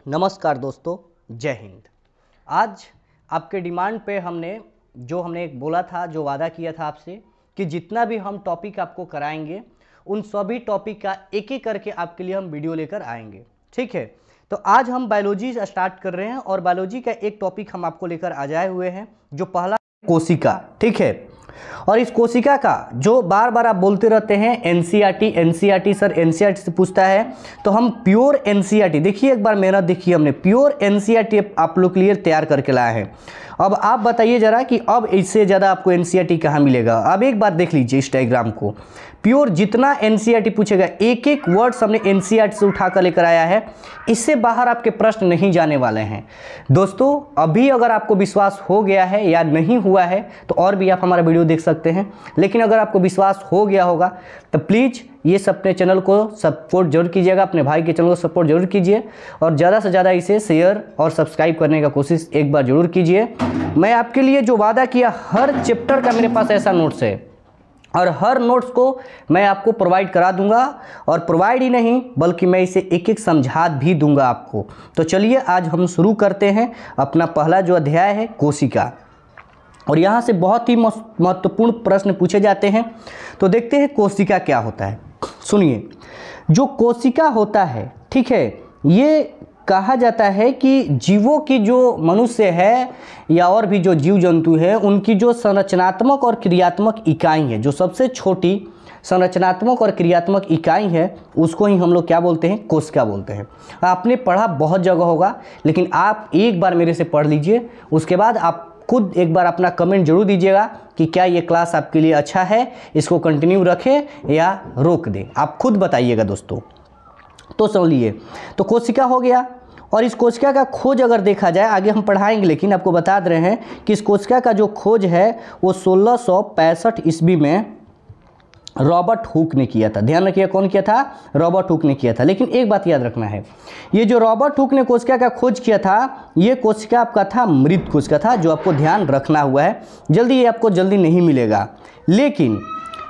नमस्कार दोस्तों, जय हिंद। आज आपके डिमांड पे हमने एक बोला था, जो वादा किया था आपसे कि जितना भी हम टॉपिक आपको कराएंगे उन सभी टॉपिक का एक एक करके आपके लिए हम वीडियो लेकर आएंगे। ठीक है, तो आज हम बायोलॉजी स्टार्ट कर रहे हैं और बायोलॉजी का एक टॉपिक हम आपको लेकर आ जाए हुए हैं, जो पहला कोशिका। ठीक है, और इस कोशिका का जो बार बार आप बोलते रहते हैं एनसीईआरटी सर, एनसीईआरटी से पूछता है, तो हम प्योर एनसीईआरटी देखिए, एक बार मेहनत देखिए, हमने प्योर एनसीईआरटी आप लोग के लिए तैयार करके लाए हैं। अब आप बताइए जरा कि अब इससे ज़्यादा आपको एनसीईआरटी कहाँ मिलेगा। अब एक बार देख लीजिए इस डायग्राम को, प्योर जितना एनसीईआरटी पूछेगा, एक एक वर्ड्स हमने एनसीईआरटी से उठा कर लेकर आया है, इससे बाहर आपके प्रश्न नहीं जाने वाले हैं। दोस्तों, अभी अगर आपको विश्वास हो गया है या नहीं हुआ है तो और भी आप हमारा वीडियो देख सकते हैं, लेकिन अगर आपको विश्वास हो गया होगा तो प्लीज़ ये अपने चैनल को सपोर्ट जरूर कीजिएगा, अपने भाई के चैनल को सपोर्ट जरूर कीजिए और ज़्यादा से ज़्यादा इसे शेयर और सब्सक्राइब करने का कोशिश एक बार जरूर कीजिए। मैं आपके लिए जो वादा किया, हर चैप्टर का मेरे पास ऐसा नोट्स है और हर नोट्स को मैं आपको प्रोवाइड करा दूंगा, और प्रोवाइड ही नहीं बल्कि मैं इसे एक एक समझा भी दूंगा आपको। तो चलिए आज हम शुरू करते हैं अपना पहला जो अध्याय है, कोशिका। और यहाँ से बहुत ही महत्वपूर्ण प्रश्न पूछे जाते हैं। तो देखते हैं कोशिका क्या होता है। सुनिए, जो कोशिका होता है, ठीक है, ये कहा जाता है कि जीवों की, जो मनुष्य है या और भी जो जीव जंतु है, उनकी जो संरचनात्मक और क्रियात्मक इकाई है, जो सबसे छोटी संरचनात्मक और क्रियात्मक इकाई है, उसको ही हम लोग क्या बोलते हैं, कोशिका बोलते हैं। आपने पढ़ा बहुत जगह होगा, लेकिन आप एक बार मेरे से पढ़ लीजिए, उसके बाद आप खुद एक बार अपना कमेंट जरूर दीजिएगा कि क्या ये क्लास आपके लिए अच्छा है, इसको कंटिन्यू रखें या रोक दें, आप खुद बताइएगा दोस्तों। तो समझिए, तो कोशिका हो गया, और इस कोशिका का खोज अगर देखा जाए, आगे हम पढ़ाएंगे, लेकिन आपको बता दे रहे हैं कि इस कोशिका का जो खोज है वो 1665 ईस्वी में रॉबर्ट हुक ने किया था। ध्यान रखिए, कौन किया था? रॉबर्ट हुक ने किया था। लेकिन एक बात याद रखना है, ये जो रॉबर्ट हुक ने कोशिका का खोज किया था, ये कोशिका आपका था मृत कोशिका था, जो आपको ध्यान रखना हुआ है। जल्दी ये आपको जल्दी नहीं मिलेगा। लेकिन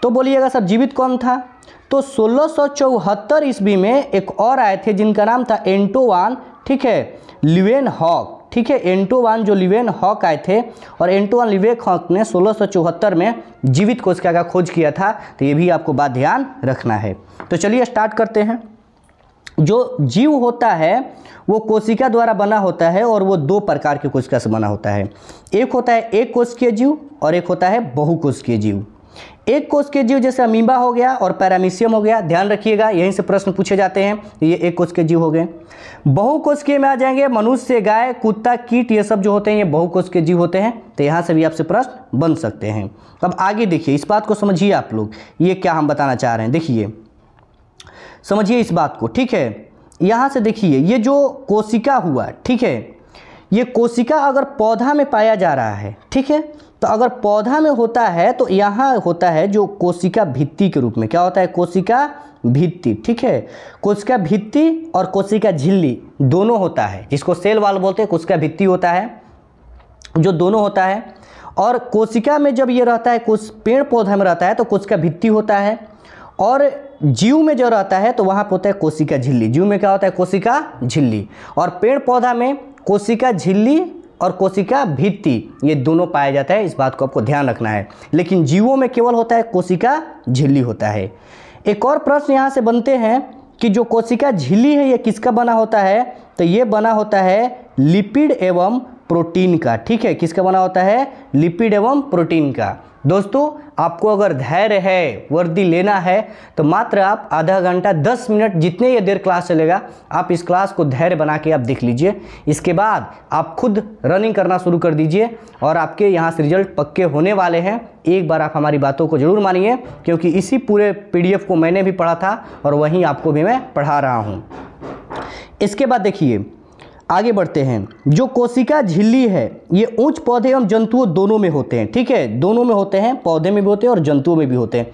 तो बोलिएगा सर जीवित कौन था? तो 1674 ईस्वी में एक और आए थे जिनका नाम था एंटोवान, ठीक है, लीवेनहॉक। ठीक है, एंटोवान जो लीवेनहॉक आए थे, और एंटोवान लीवेनहॉक ने 1674 में जीवित कोशिका का खोज किया था। तो ये भी आपको बात ध्यान रखना है। तो चलिए स्टार्ट करते हैं। जो जीव होता है वो कोशिका द्वारा बना होता है, और वो दो प्रकार के कोशिका से बना होता है। एक होता है एक कोशिकीय जीव और एक होता है बहुकोशिकीय जीव। एक कोशिकीय जीव जैसे अमीबा हो गया और पैरामीशियम हो गया, ध्यान रखिएगा, यहीं से प्रश्न पूछे जाते हैं। ये एक कोशिकीय जीव हो गए। बहुकोशिकीय में आ जाएंगे मनुष्य, गाय, कुत्ता, कीट, ये सब जो होते हैं ये बहुकोशिकीय जीव होते हैं। तो यहाँ से भी आपसे प्रश्न बन सकते हैं। अब आगे देखिए, इस बात को समझिए आप लोग, ये क्या हम बताना चाह रहे हैं, देखिए समझिए इस बात को। ठीक है, यहाँ से देखिए, ये जो कोशिका हुआ, ठीक है, ये कोशिका अगर पौधा में पाया जा रहा है, ठीक है, तो अगर पौधा में होता है तो यहाँ होता है जो कोशिका भित्ति के रूप में। क्या होता है? कोशिका भित्ति। ठीक है, कोशिका भित्ति और कोशिका झिल्ली दोनों होता है, जिसको सेल वाल बोलते हैं। कोशिका भित्ति होता है जो दोनों होता है, और कोशिका में जब ये रहता है, कुछ पेड़ पौधा में रहता है तो कोशिका भित्ति होता है, और जीव में जो रहता है तो वहाँ पर होता है कोशिका झिल्ली। जीव में क्या होता है? कोशिका झिल्ली। और पेड़ पौधा में कोशिका झिल्ली और कोशिका भित्ति, ये दोनों पाया जाता है। इस बात को आपको ध्यान रखना है। लेकिन जीवों में केवल होता है कोशिका झिल्ली होता है। एक और प्रश्न यहाँ से बनते हैं कि जो कोशिका झिल्ली है ये किसका बना होता है? तो ये बना होता है लिपिड एवं प्रोटीन का। ठीक है, किसका बना होता है? लिपिड एवं प्रोटीन का। दोस्तों, आपको अगर धैर्य है, वर्दी लेना है, तो मात्र आप आधा घंटा 10 मिनट, जितने ये देर क्लास चलेगा, आप इस क्लास को धैर्य बना के आप देख लीजिए। इसके बाद आप खुद रनिंग करना शुरू कर दीजिए और आपके यहाँ से रिजल्ट पक्के होने वाले हैं। एक बार आप हमारी बातों को जरूर मानिए, क्योंकि इसी पूरे PDF को मैंने भी पढ़ा था और वहीं आपको भी मैं पढ़ा रहा हूँ। इसके बाद देखिए, आगे बढ़ते हैं। जो कोशिका झिल्ली है ये उच्च पौधे एवं जंतुओं दोनों में होते हैं। ठीक है, दोनों में होते हैं, पौधे में भी होते हैं और जंतुओं में भी होते हैं।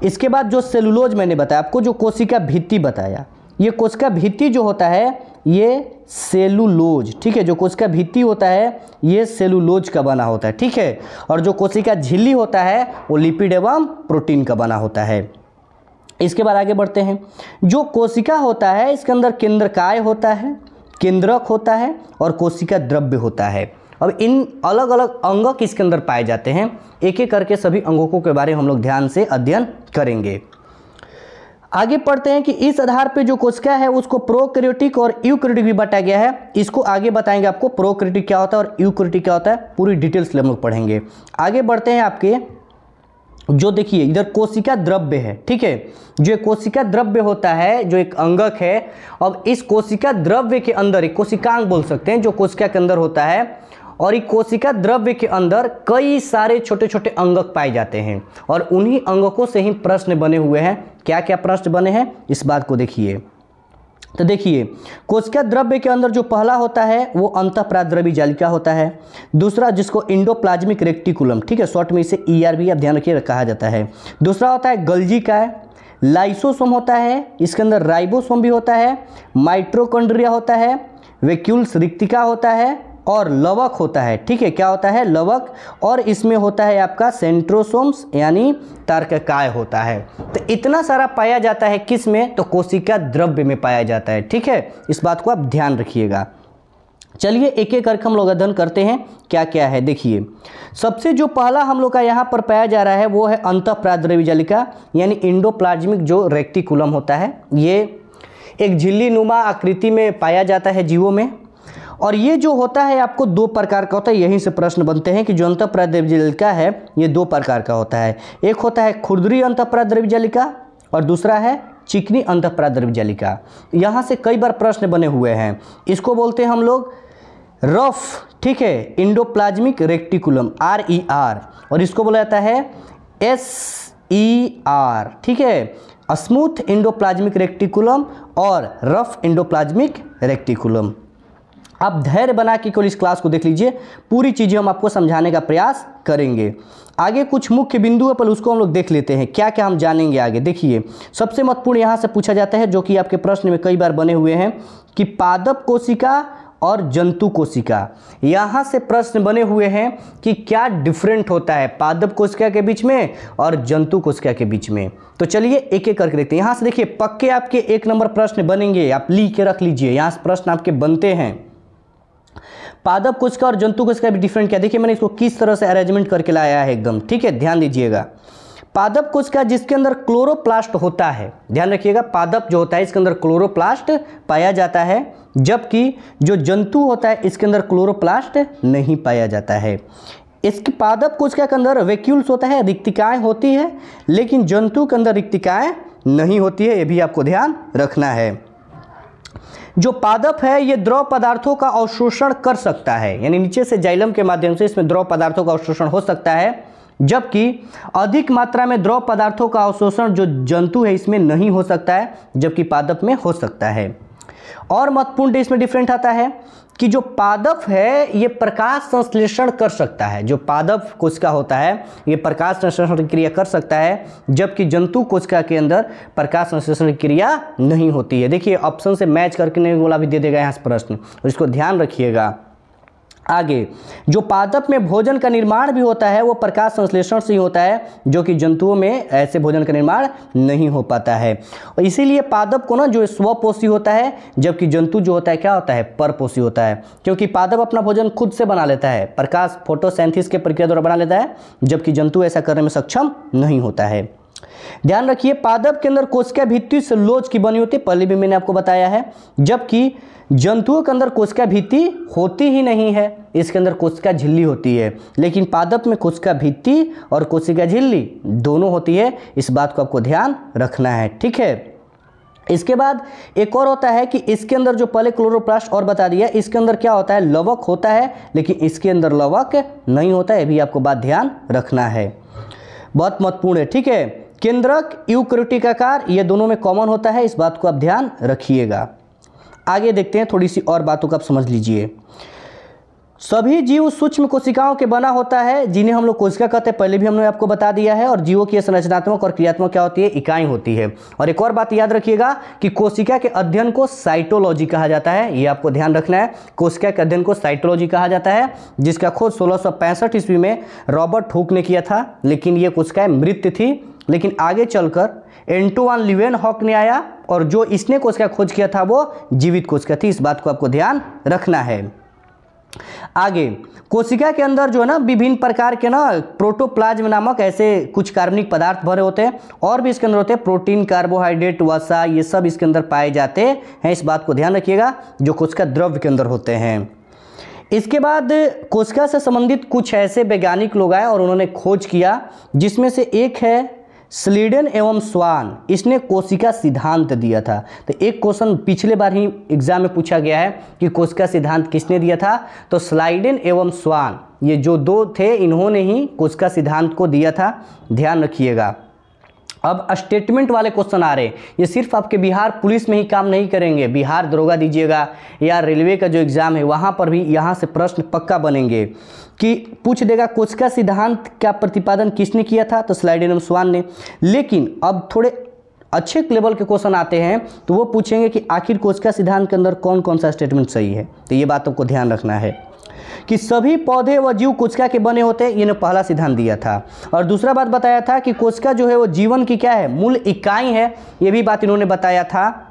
इसके बाद जो सेलुलोज मैंने बताया आपको, जो कोशिका भित्ति बताया, ये कोशिका भित्ति जो होता है ये सेलुलोज। ठीक है, जो कोशिका भित्ति होता है ये सेलुलोज का बना होता है। ठीक है, और जो कोशिका झिल्ली होता है वो लिपिड एवं प्रोटीन का बना होता है। इसके बाद आगे बढ़ते हैं। जो कोशिका होता है इसके अंदर केंद्रकाय होता है, केंद्रक होता है और कोशिका द्रव्य होता है। अब इन अलग अलग अंग किसके अंदर पाए जाते हैं, एक एक करके सभी अंगों के बारे में हम लोग ध्यान से अध्ययन करेंगे। आगे पढ़ते हैं कि इस आधार पे जो कोशिका है उसको प्रोकैरियोटिक और यूकैरियोटिक भी बांटा गया है। इसको आगे बताएंगे आपको प्रोकैरियोटिक क्या होता है और यूकैरियोटिक क्या होता है, पूरी डिटेल्स हम लोग पढ़ेंगे। आगे बढ़ते हैं आपके जो देखिए इधर कोशिका द्रव्य है, ठीक है, जो कोशिका द्रव्य होता है जो एक अंगक है। अब इस कोशिका द्रव्य के अंदर एक कोशिकांग बोल सकते हैं जो कोशिका के अंदर होता है, और एक कोशिका द्रव्य के अंदर कई सारे छोटे छोटे अंगक पाए जाते हैं और उन्हीं अंगकों से ही प्रश्न बने हुए हैं। क्या क्या प्रश्न बने हैं इस बात को देखिए। तो देखिए कोशिका द्रव्य के अंदर जो पहला होता है वो अंतःप्राद्रवी जालिका होता है। दूसरा जिसको इंडोप्लाज्मिक रेक्टिकुलम, ठीक है, शॉर्ट में इसे ERB आप ध्यान रखिए कहा जाता है। दूसरा होता है गल्जी का लाइसोसोम होता है, इसके अंदर राइबोसोम भी होता है, माइट्रोकॉन्ड्रिया होता है, वैक्यूल्स रिक्तिका होता है और लवक होता है, ठीक है, क्या होता है, लवक, और इसमें होता है आपका सेंट्रोसोम्स यानी तारककाय होता है। तो इतना सारा पाया जाता है किस में, तो कोशिका द्रव्य में पाया जाता है, ठीक है, इस बात को आप ध्यान रखिएगा। चलिए एक एक करके हम लोग अध्ययन करते हैं क्या क्या है। देखिए सबसे जो पहला हम लोग का यहाँ पर पाया जा रहा है वो है अंतःप्राद्रवी जालिका यानी इंडोप्लाज्मिक जो रेक्टिकुलम होता है। ये एक झिल्ली नुमा आकृति में पाया जाता है जीवों में, और ये जो होता है आपको दो प्रकार का होता है। यहीं से प्रश्न बनते हैं कि जो अंतःप्राद्रवी जालिका है ये दो प्रकार का होता है। एक होता है खुरदरी अंतःप्राद्रवी जालिका और दूसरा है चिकनी अंतःप्राद्रवी जालिका। यहाँ से कई बार प्रश्न बने हुए हैं। इसको बोलते हैं हम लोग रफ, ठीक है, इंडोप्लाज्मिक रेक्टिकुलम RER, और इसको बोला जाता है SER, ठीक है, स्मूथ इंडोप्लाज्मिक रेक्टिकुलम और रफ इंडोप्लाज्मिक रेक्टिकुलम। आप धैर्य बना के केवल इस क्लास को देख लीजिए, पूरी चीज़ें हम आपको समझाने का प्रयास करेंगे। आगे कुछ मुख्य बिंदु है पर उसको हम लोग देख लेते हैं क्या क्या हम जानेंगे आगे। देखिए सबसे महत्वपूर्ण यहाँ से पूछा जाता है जो कि आपके प्रश्न में कई बार बने हुए हैं कि पादप कोशिका और जंतु कोशिका। यहाँ से प्रश्न बने हुए हैं कि क्या डिफरेंट होता है पादप कोशिका के बीच में और जंतु कोशिका के बीच में। तो चलिए एक एक करके देखते हैं। यहाँ से देखिए पक्के आपके 1 नंबर प्रश्न बनेंगे, आप लिख के रख लीजिए, यहाँ से प्रश्न आपके बनते हैं। पादप कोशिका और जंतु कोशिका भी डिफरेंट क्या, देखिए मैंने इसको किस तरह से अरेंजमेंट करके लाया है एकदम, ठीक है, ध्यान दीजिएगा। पादप कोशिका जिसके अंदर क्लोरोप्लास्ट होता है, ध्यान रखिएगा, पादप जो होता है इसके अंदर क्लोरोप्लास्ट पाया जाता है, जबकि जो जंतु होता है इसके अंदर क्लोरोप्लास्ट नहीं पाया जाता है। इसके पादप कोशिका के अंदर वैक्यूल्स होता है, रिक्तिकाएं होती है, लेकिन जंतु के अंदर रिक्तिकाएं नहीं होती है, ये भी आपको ध्यान रखना है। जो पादप है ये द्रव पदार्थों का अवशोषण कर सकता है, यानी नीचे से जाइलम के माध्यम से इसमें द्रव पदार्थों का अवशोषण हो सकता है, जबकि अधिक मात्रा में द्रव पदार्थों का अवशोषण जो जंतु है इसमें नहीं हो सकता है, जबकि पादप में हो सकता है। और महत्वपूर्ण इसमें डिफरेंट आता है कि जो पादप है ये प्रकाश संश्लेषण कर सकता है, जो पादप कोशिका होता है ये प्रकाश संश्लेषण की क्रिया कर सकता है, जबकि जंतु कोशिका के अंदर प्रकाश संश्लेषण की क्रिया नहीं होती है। देखिए ऑप्शन से मैच करके वाला भी दे देगा यहाँ से प्रश्न, और इसको ध्यान रखिएगा। आगे जो पादप में भोजन का निर्माण भी होता है वो प्रकाश संश्लेषण से ही होता है, जो कि जंतुओं में ऐसे भोजन का निर्माण नहीं हो पाता है, और इसीलिए पादप को ना जो स्वपोषी होता है, जबकि जंतु जो होता है क्या होता है, परपोषी होता है, क्योंकि पादप अपना भोजन खुद से बना लेता है, प्रकाश फोटोसिंथेसिस के प्रक्रिया द्वारा बना लेता है, जबकि जंतु ऐसा करने में सक्षम नहीं होता है। ध्यान रखिए पादप के अंदर कोशिका भित्ति सेलुलोज की बनी होती है, पहले भी मैंने आपको बताया है, जबकि जंतुओं के अंदर कोशिका भित्ति होती ही नहीं है, इसके अंदर कोशिका झिल्ली होती है, लेकिन पादप में कोशिका भित्ति और कोशिका झिल्ली दोनों होती है, इस बात को आपको ध्यान रखना है, ठीक है। इसके बाद एक और होता है कि इसके अंदर जो पहले क्लोरोप्लास्ट और बता दिया, इसके अंदर क्या होता है, लवक होता है, लेकिन इसके अंदर लवक नहीं होता है, ये भी आपको बात ध्यान रखना है, बहुत महत्वपूर्ण है, ठीक है। केंद्रक यूकैरियोटिक आकार ये दोनों में कॉमन होता है, इस बात को आप ध्यान रखिएगा। आगे देखते हैं, थोड़ी सी और बातों को आप समझ लीजिए। सभी जीव सूक्ष्म कोशिकाओं के बना होता है, जिन्हें हम लोग कोशिका कहते हैं, पहले भी हमने आपको बता दिया है, और जीवों की संरचनात्मक और क्रियात्मक क्या होती है, इकाई होती है। और एक और बात याद रखिएगा कि कोशिका के अध्ययन को साइटोलॉजी कहा जाता है, ये आपको ध्यान रखना है, कोशिका के अध्ययन को साइटोलॉजी कहा जाता है, जिसका खोज 1665 ईस्वी में रॉबर्ट हुक ने किया था, लेकिन ये कोशिकाएं मृत थी, लेकिन आगे चलकर एंटोवान ल्यूवेनहॉक ने आया, और जो इसने कोशिका खोज किया था वो जीवित कोशिका थी। इस बात को आपको ध्यान रखना है। आगे कोशिका के अंदर जो है ना विभिन्न प्रकार के ना प्रोटोप्लाज्म नामक ऐसे कुछ कार्बनिक पदार्थ भरे होते हैं, और भी इसके अंदर होते हैं प्रोटीन, कार्बोहाइड्रेट, वसा, ये सब इसके अंदर पाए जाते हैं। इस बात को ध्यान रखिएगा, जो कोशिका द्रव्य के अंदर होते हैं। इसके बाद कोशिका से संबंधित कुछ ऐसे वैज्ञानिक लोग आए और उन्होंने खोज किया, जिसमें से एक है स्लीडन एवं स्वान। इसने कोशिका सिद्धांत दिया था। तो एक क्वेश्चन पिछले बार ही एग्जाम में पूछा गया है कि कोशिका सिद्धांत किसने दिया था, तो स्लीडन एवं स्वान, ये जो दो थे इन्होंने ही कोशिका सिद्धांत को दिया था, ध्यान रखिएगा। अब स्टेटमेंट वाले क्वेश्चन आ रहे हैं, ये सिर्फ आपके बिहार पुलिस में ही काम नहीं करेंगे, बिहार दरोगा दीजिएगा या रेलवे का जो एग्ज़ाम है वहाँ पर भी यहाँ से प्रश्न पक्का बनेंगे कि पूछ देगा कोशिका सिद्धांत का प्रतिपादन किसने किया था, तो स्लीडन एवं स्वान ने। लेकिन अब थोड़े अच्छे लेवल के क्वेश्चन आते हैं तो वो पूछेंगे कि आखिर कोशिका सिद्धांत के अंदर कौन कौन सा स्टेटमेंट सही है। तो ये बातों को ध्यान रखना है कि सभी पौधे व जीव कोशिका के बने होते हैं, इन्हें पहला सिद्धांत दिया था। और दूसरा बात बताया था कि कोशिका जो है वो जीवन की क्या है, मूल इकाई है, ये भी बात इन्होंने बताया था।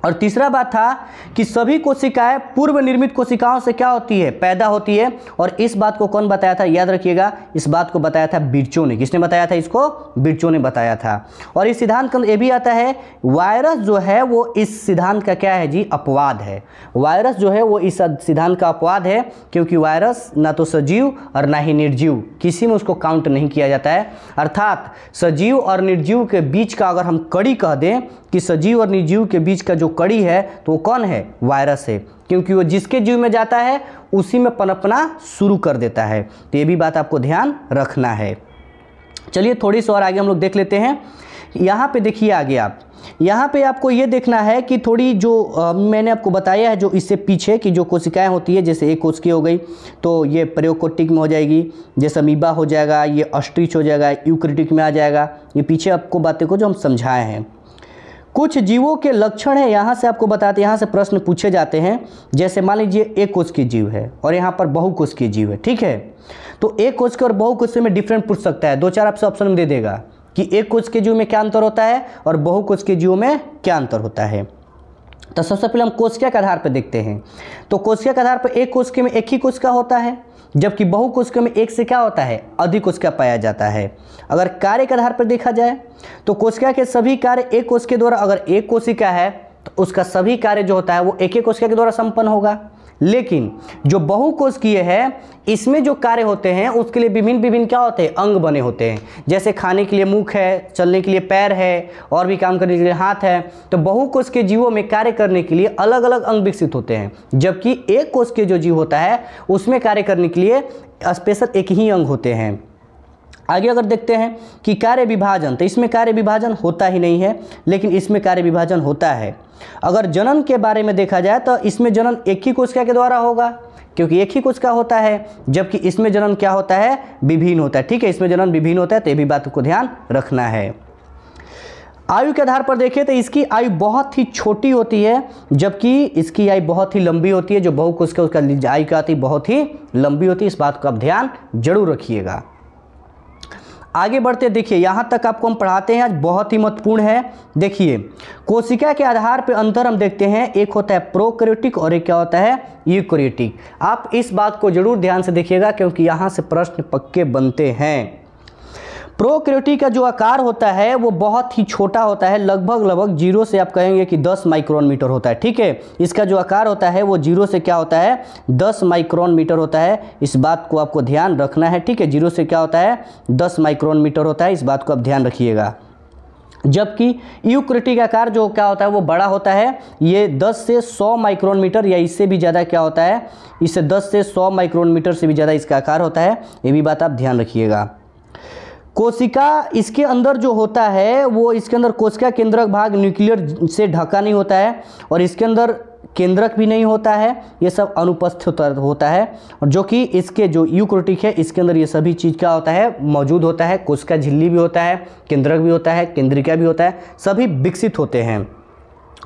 और तीसरा बात था कि सभी कोशिकाएं पूर्व निर्मित कोशिकाओं से क्या होती है, पैदा होती है। और इस बात को कौन बताया था, याद रखिएगा, इस बात को बताया था बिरचो ने। किसने बताया था इसको, बिरचो ने बताया था। और इस सिद्धांत का ये भी आता है वायरस जो है वो इस सिद्धांत का क्या है जी, अपवाद है। वायरस जो है वो इस सिद्धांत का अपवाद है, क्योंकि वायरस ना तो सजीव और ना ही निर्जीव, किसी में उसको काउंट नहीं किया जाता है। अर्थात सजीव और निर्जीव के बीच का अगर हम कड़ी कह दें कि सजीव और निर्जीव के बीच का जो कड़ी है तो वो कौन है, वायरस है, क्योंकि वो जिसके जीव में जाता है उसी में पनपना शुरू कर देता है। तो ये भी बात आपको ध्यान रखना है। चलिए थोड़ी सी और आगे हम लोग देख लेते हैं। यहाँ पे देखिए आगे आप, यहाँ पे आपको ये देखना है कि थोड़ी जो मैंने आपको बताया है जो इससे पीछे की जो कोशिकाएं होती है, जैसे एक कोशिका हो गई तो ये प्रोकैरियोटिक में हो जाएगी, जैसे अमीबा हो जाएगा, ये ऑस्ट्रिच हो जाएगा, यूकैरियोटिक में आ जाएगा। ये पीछे आपको बातें को जो हम समझाए हैं। कुछ जीवों के लक्षण है, यहाँ से आपको बताते हैं, यहाँ से प्रश्न पूछे जाते हैं। जैसे मान लीजिए एक कोशिकीय जीव है और यहाँ पर बहुकोशिकीय जीव है, ठीक है। तो एक कोशिकीय और बहुकोशिकीय में डिफरेंट पूछ सकता है, दो चार आपसे ऑप्शन में दे देगा कि एक कोशिकीय जीव में क्या अंतर होता है और बहुकोशिकीय जीवों में क्या अंतर होता है। तो सबसे पहले हम कोशिका के आधार पर देखते हैं। तो कोशिका के आधार पर एक कोशिका में एक ही कोशिका होता है, जबकि बहुकोशिका में एक से क्या होता है, अधिक कोशिका पाया जाता है। अगर कार्य के आधार पर देखा जाए तो कोशिका के सभी कार्य एक कोशिका द्वारा, अगर एक कोशिका है तो उसका सभी कार्य जो होता है वो एक ही कोशिका के द्वारा संपन्न होगा। लेकिन जो बहुकोशिकीय है इसमें जो कार्य होते हैं उसके लिए विभिन्न विभिन्न क्या होते हैं, अंग बने होते हैं। जैसे खाने के लिए मुख है, चलने के लिए पैर है, और भी काम करने के लिए हाथ है। तो बहुकोशिकीय जीवों में कार्य करने के लिए अलग अलग अंग विकसित होते हैं, जबकि एक कोशिकीय जो जीव होता है उसमें कार्य करने के लिए स्पेशल एक ही अंग होते हैं। आगे अगर देखते हैं कि कार्य विभाजन, तो इसमें कार्य विभाजन होता ही नहीं है, लेकिन इसमें कार्य विभाजन होता है। अगर जनन के बारे में देखा जाए तो इसमें जनन एक ही कोशिका के द्वारा होगा, क्योंकि एक ही कोशिका होता है, जबकि इसमें जनन क्या होता है, विभिन्न होता है, ठीक है। इसमें जनन विभिन्न होता है, तो ये भी बात को ध्यान रखना है। आयु के आधार पर देखें तो इसकी आयु बहुत ही छोटी होती है, जबकि इसकी आयु बहुत ही लंबी होती है। जो बहुकोशिका उसका आयु क्या होती है, बहुत ही लंबी होती है। इस बात को आप ध्यान जरूर रखिएगा। आगे बढ़ते देखिए, यहाँ तक आपको हम पढ़ाते हैं आज, बहुत ही महत्वपूर्ण है। देखिए कोशिका के आधार पर अंतर हम देखते हैं, एक होता है प्रोकैरियोटिक और एक क्या होता है, यूकैरियोटिक। आप इस बात को जरूर ध्यान से देखिएगा, क्योंकि यहाँ से प्रश्न पक्के बनते हैं। प्रोकैरियोटिक का जो आकार होता है वो बहुत ही छोटा होता है, लगभग 0 से आप कहेंगे कि 10 माइक्रोन मीटर होता है, ठीक है। इसका जो आकार होता है वो 0 से क्या होता है, 10 माइक्रोन मीटर होता है। इस बात को आपको ध्यान रखना है, ठीक है। 0 से क्या होता है, 10 माइक्रोन मीटर होता है, इस बात को आप ध्यान रखिएगा। जबकि यूकैरियोटिक आकार जो क्या होता है वो बड़ा होता है, ये 10 से 100 माइक्रोन मीटर या इससे भी ज़्यादा क्या होता है, इससे 10 से 100 माइक्रोन मीटर से भी ज़्यादा इसका आकार होता है। ये भी बात आप ध्यान रखिएगा। कोशिका इसके अंदर जो होता है वो इसके अंदर कोशिका केंद्रक भाग न्यूक्लियर से ढका नहीं होता है, और इसके अंदर केंद्रक भी नहीं होता है, ये सब अनुपस्थित होता है। और जो कि इसके जो यूकैरियोटिक है इसके अंदर ये सभी चीज़ क्या होता है, मौजूद होता है। कोशिका झिल्ली भी होता है, केंद्रक भी होता है, केंद्रिका भी होता है, सभी विकसित होते हैं।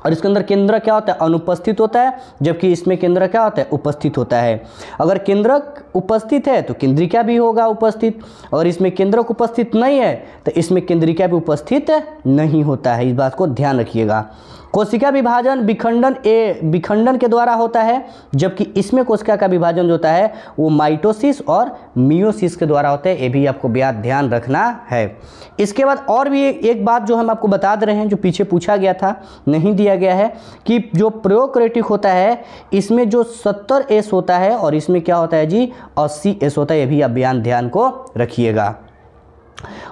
और इसके अंदर केंद्रक क्या होता है, अनुपस्थित होता है, जबकि इसमें केंद्रक क्या होता है, उपस्थित होता है। अगर केंद्रक उपस्थित है तो केंद्रिका भी होगा उपस्थित, और इसमें केंद्रक उपस्थित नहीं है तो इसमें केंद्रिका भी उपस्थित नहीं होता है। इस बात को ध्यान रखिएगा। कोशिका विभाजन विखंडन के द्वारा होता है, जबकि इसमें कोशिका का विभाजन जो होता है वो माइटोसिस और मियोसिस के द्वारा होता है। ये भी आपको ध्यान रखना है। इसके बाद और भी एक बात जो हम आपको बता दे रहे हैं, जो पीछे पूछा गया था, नहीं दिया गया है, कि जो प्रोकैरियोटिक होता है इसमें जो 70S होता है और इसमें क्या होता है जी, 80S होता है। ये भी आप ध्यान को रखिएगा।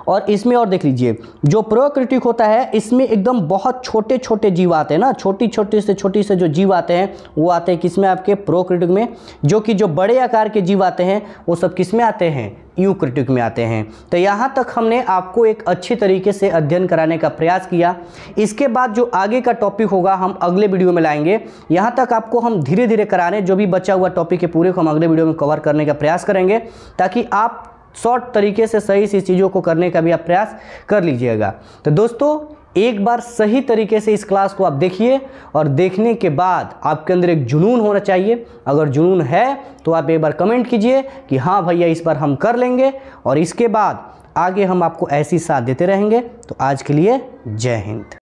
और इसमें और देख लीजिए, जो प्रोकैरियोटिक होता है इसमें एकदम बहुत छोटे छोटे जीव आते हैं ना, छोटी से जो जीव आते हैं वो आते हैं किसमें, आपके प्रोकैरियोटिक में। जो कि जो बड़े आकार के जीव आते हैं वो सब किसमें आते हैं, यूकैरियोटिक में आते हैं। तो यहाँ तक हमने आपको एक अच्छे तरीके से अध्ययन कराने का प्रयास किया। इसके बाद जो आगे का टॉपिक होगा हम अगले वीडियो में लाएंगे। यहाँ तक आपको हम धीरे धीरे कराने, जो भी बचा हुआ टॉपिक है पूरे को हम अगले वीडियो में कवर करने का प्रयास करेंगे, ताकि आप शॉर्ट तरीके से सही सी चीज़ों को करने का भी आप प्रयास कर लीजिएगा। तो दोस्तों, एक बार सही तरीके से इस क्लास को आप देखिए, और देखने के बाद आपके अंदर एक जुनून होना चाहिए। अगर जुनून है तो आप एक बार कमेंट कीजिए कि हाँ भैया इस बार हम कर लेंगे, और इसके बाद आगे हम आपको ऐसी साथ देते रहेंगे। तो आज के लिए जय हिंद।